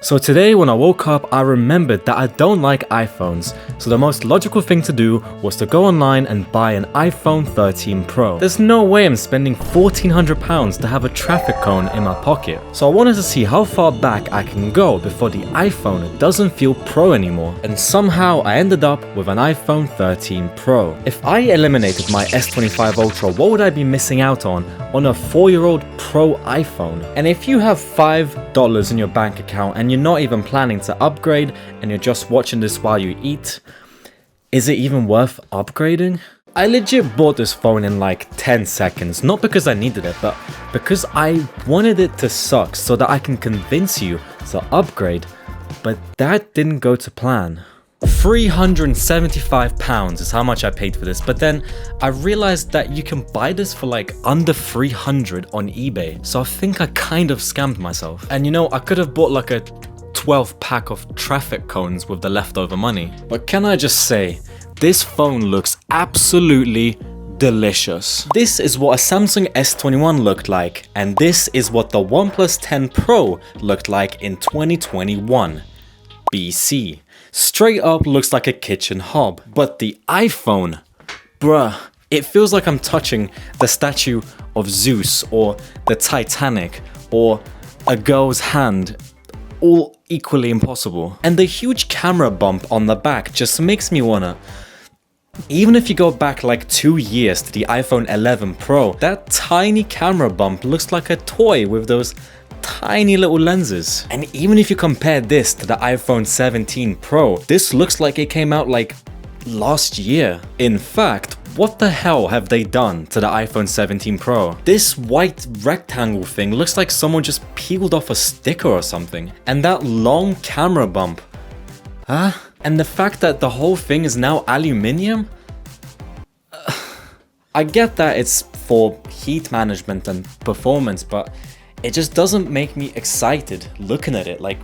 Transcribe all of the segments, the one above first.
So today when I woke up, I remembered that I don't like iPhones, so the most logical thing to do was to go online and buy an iPhone 13 Pro. There's no way I'm spending £1,400 to have a traffic cone in my pocket. So I wanted to see how far back I can go before the iPhone doesn't feel pro anymore. And somehow I ended up with an iPhone 13 Pro. If I eliminated my S25 Ultra, what would I be missing out on a 4-year-old Pro iPhone? And if you have $5 in your bank account and you're not even planning to upgrade and you're just watching this while you eat, is it even worth upgrading? I legit bought this phone in like 10 seconds, not because I needed it, but because I wanted it to suck so that I can convince you to upgrade, but that didn't go to plan. £375 is how much I paid for this, but then I realized that you can buy this for like under 300 on eBay, so I think I kind of scammed myself. And you know, I could have bought like a 12 pack of traffic cones with the leftover money. But can I just say, this phone looks absolutely delicious. This is what a Samsung S21 looked like, and this is what the OnePlus 10 Pro looked like in 2021 BC. Straight up looks like a kitchen hob. But the iPhone, bruh, it feels like I'm touching the statue of Zeus or the Titanic or a girl's hand, all equally impossible. And the huge camera bump on the back just makes me wanna, even if you go back like 2 years to the iPhone 11 Pro, that tiny camera bump looks like a toy with those tiny little lenses. And even if you compare this to the iPhone 17 Pro, this looks like it came out like last year. In fact, what the hell have they done to the iPhone 17 Pro? This white rectangle thing looks like someone just peeled off a sticker or something. And that long camera bump, huh? And the fact that the whole thing is now aluminium? I get that it's for heat management and performance, but it just doesn't make me excited looking at it like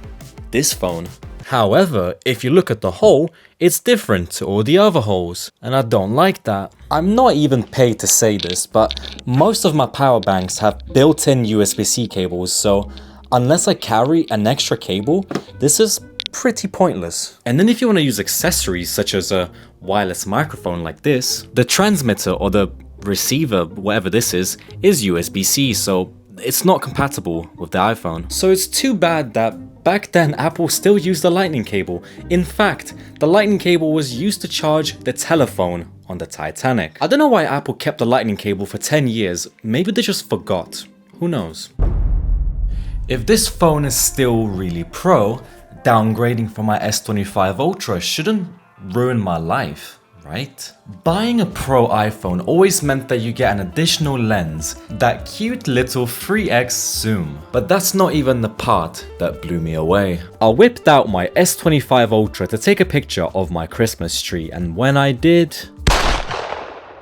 this phone. However, if you look at the hole, it's different to all the other holes, and I don't like that. I'm not even paid to say this, but most of my power banks have built-in USB-C cables, so unless I carry an extra cable, this is pretty pointless. And then if you want to use accessories such as a wireless microphone like this, the transmitter or the receiver, whatever this is USB-C, so it's not compatible with the iPhone. So it's too bad that back then Apple still used the lightning cable. In fact, the lightning cable was used to charge the telephone on the Titanic. I don't know why Apple kept the lightning cable for 10 years. Maybe they just forgot. Who knows? If this phone is still really pro, downgrading from my S25 Ultra shouldn't ruin my life, right? Buying a Pro iPhone always meant that you get an additional lens, that cute little 3x zoom. But that's not even the part that blew me away. I whipped out my S25 Ultra to take a picture of my Christmas tree, and when I did,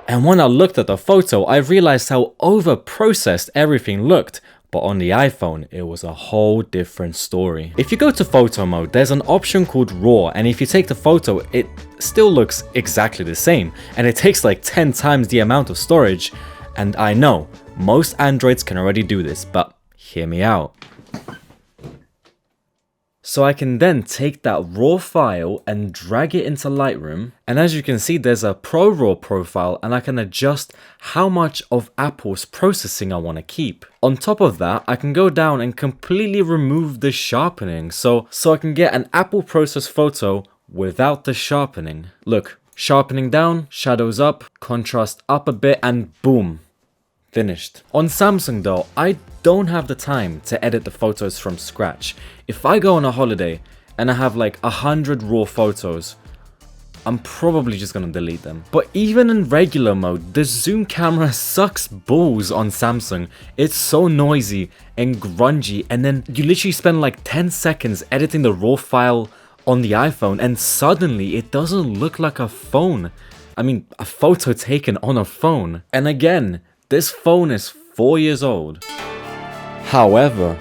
and when I looked at the photo, I realized how over-processed everything looked. But on the iPhone, it was a whole different story. If you go to photo mode, there's an option called RAW, and if you take the photo, it still looks exactly the same, and it takes like 10 times the amount of storage. And I know, most Androids can already do this, but hear me out. So I can then take that RAW file and drag it into Lightroom, and as you can see, there's a ProRAW profile, and I can adjust how much of Apple's processing I want to keep. On top of that, I can go down and completely remove the sharpening, so I can get an Apple processed photo without the sharpening. Look, sharpening down, shadows up, contrast up a bit, and boom. Finished. On Samsung though, I don't have the time to edit the photos from scratch. If I go on a holiday and I have like 100 raw photos, I'm probably just gonna delete them. But even in regular mode, the zoom camera sucks balls on Samsung. It's so noisy and grungy, and then you literally spend like 10 seconds editing the raw file on the iPhone and suddenly it doesn't look like a phone. I mean, a photo taken on a phone. And again, this phone is 4 years old. However,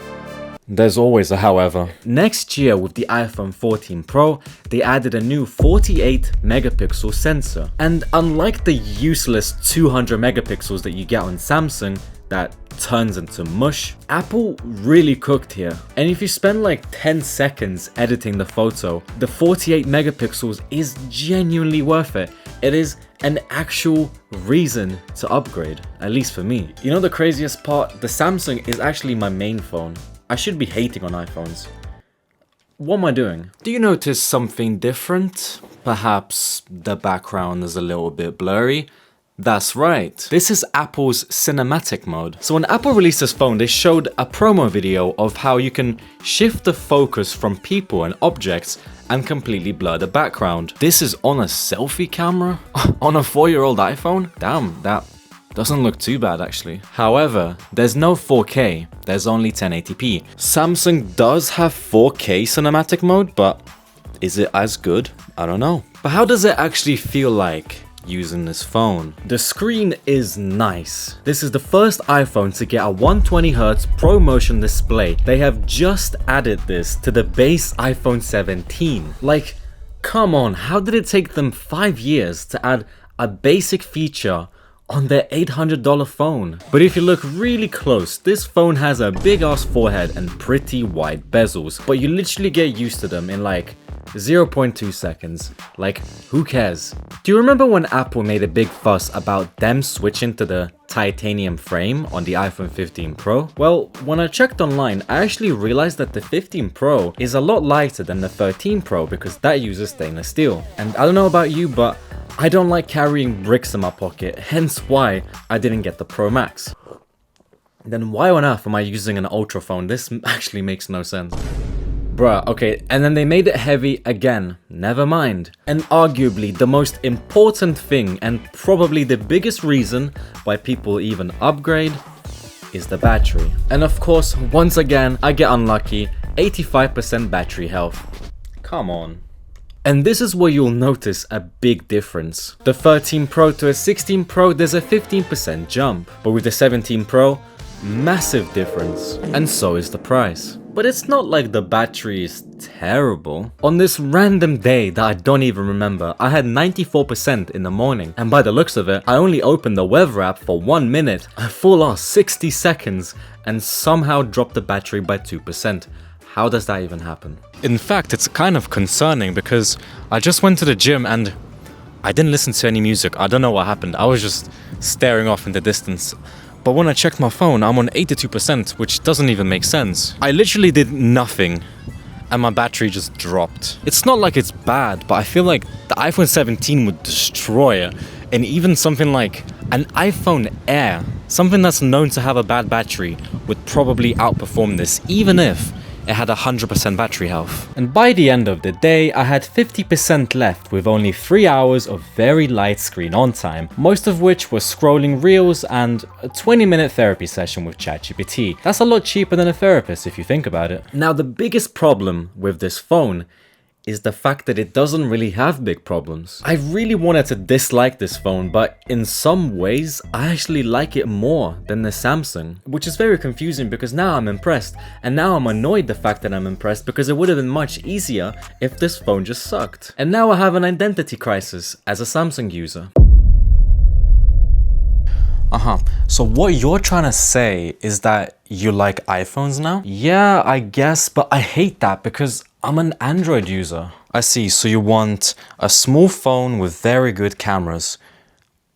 there's always a however. Next year with the iPhone 14 Pro, they added a new 48 megapixel sensor. And unlike the useless 200 megapixels that you get on Samsung, that turns into mush. Apple really cooked here. And if you spend like 10 seconds editing the photo, the 48 megapixels is genuinely worth it. It is an actual reason to upgrade, at least for me. You know the craziest part? The Samsung is actually my main phone. I should be hating on iPhones. What am I doing? Do you notice something different? Perhaps the background is a little bit blurry? That's right. This is Apple's cinematic mode. So when Apple released this phone, they showed a promo video of how you can shift the focus from people and objects and completely blur the background. This is on a selfie camera? On a 4-year-old iPhone? Damn, that doesn't look too bad actually. However, there's no 4K, there's only 1080p. Samsung does have 4K cinematic mode, but is it as good? I don't know. But how does it actually feel like using this phone? The screen is nice. This is the first iPhone to get a 120Hz ProMotion display. They have just added this to the base iPhone 17. Like, come on, how did it take them 5 years to add a basic feature on their $800 phone? But if you look really close, this phone has a big ass forehead and pretty wide bezels, but you literally get used to them in like 0.2 seconds. Like, who cares? Do you remember when Apple made a big fuss about them switching to the titanium frame on the iPhone 15 Pro? Well, when I checked online, I actually realized that the 15 Pro is a lot lighter than the 13 Pro because that uses stainless steel. And I don't know about you, but I don't like carrying bricks in my pocket, hence why I didn't get the Pro Max. Then why on earth am I using an Ultra phone? This actually makes no sense. Bruh, okay, and then they made it heavy again. Never mind. And arguably the most important thing and probably the biggest reason why people even upgrade is the battery. And of course, once again, I get unlucky. 85% battery health. Come on. And this is where you'll notice a big difference. The 13 Pro to a 16 Pro, there's a 15% jump. But with the 17 Pro, massive difference. And so is the price. But it's not like the battery is terrible. On this random day that I don't even remember, I had 94% in the morning. And by the looks of it, I only opened the weather app for 1 minute, a full 60 seconds, and somehow dropped the battery by 2%. How does that even happen? In fact, it's kind of concerning because I just went to the gym and I didn't listen to any music. I don't know what happened. I was just staring off in the distance. But when I checked my phone, I'm on 82%, which doesn't even make sense. I literally did nothing and my battery just dropped. It's not like it's bad, but I feel like the iPhone 17 would destroy it. And even something like an iPhone Air, something that's known to have a bad battery, would probably outperform this, even if it had 100% battery health. And by the end of the day, I had 50% left with only 3 hours of very light screen on time, most of which was scrolling reels and a 20-minute therapy session with ChatGPT. That's a lot cheaper than a therapist if you think about it. Now, the biggest problem with this phone is the fact that it doesn't really have big problems. I really wanted to dislike this phone, but in some ways, I actually like it more than the Samsung, which is very confusing because now I'm impressed, and now I'm annoyed the fact that I'm impressed because it would have been much easier if this phone just sucked. And now I have an identity crisis as a Samsung user. So what you're trying to say is that you like iPhones now? Yeah, I guess, but I hate that because I'm an Android user. I see, so you want a small phone with very good cameras.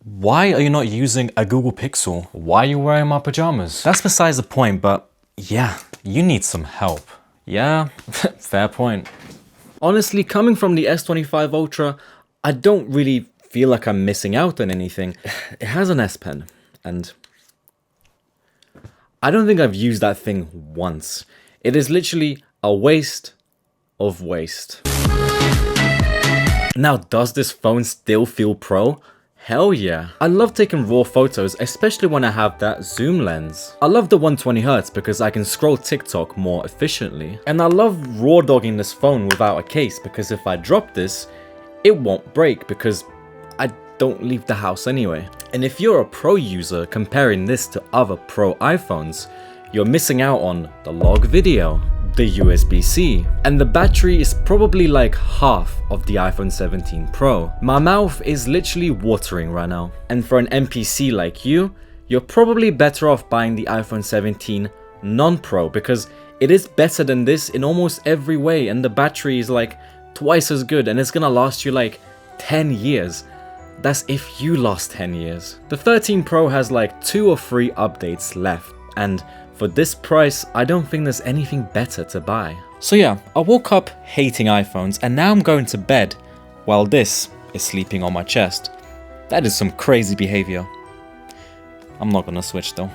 Why are you not using a Google Pixel? Why are you wearing my pajamas? That's besides the point, but yeah, you need some help. Yeah, fair point. Honestly, coming from the S25 Ultra, I don't really feel like I'm missing out on anything. It has an S Pen, and I don't think I've used that thing once. It is literally a waste of waste. Now, does this phone still feel pro? Hell yeah. I love taking raw photos, especially when I have that zoom lens. I love the 120Hz because I can scroll TikTok more efficiently. And I love raw dogging this phone without a case because if I drop this, it won't break because I don't leave the house anyway. And if you're a pro user comparing this to other pro iPhones, you're missing out on the log video, the USB-C, and the battery is probably like half of the iPhone 17 Pro. My mouth is literally watering right now. And for an NPC like you, you're probably better off buying the iPhone 17 non-Pro, because it is better than this in almost every way, and the battery is like twice as good, and it's gonna last you like 10 years. That's if you lost 10 years. The 13 Pro has like 2 or 3 updates left, and for this price, I don't think there's anything better to buy. So yeah, I woke up hating iPhones, and now I'm going to bed while this is sleeping on my chest. That is some crazy behavior. I'm not gonna switch though.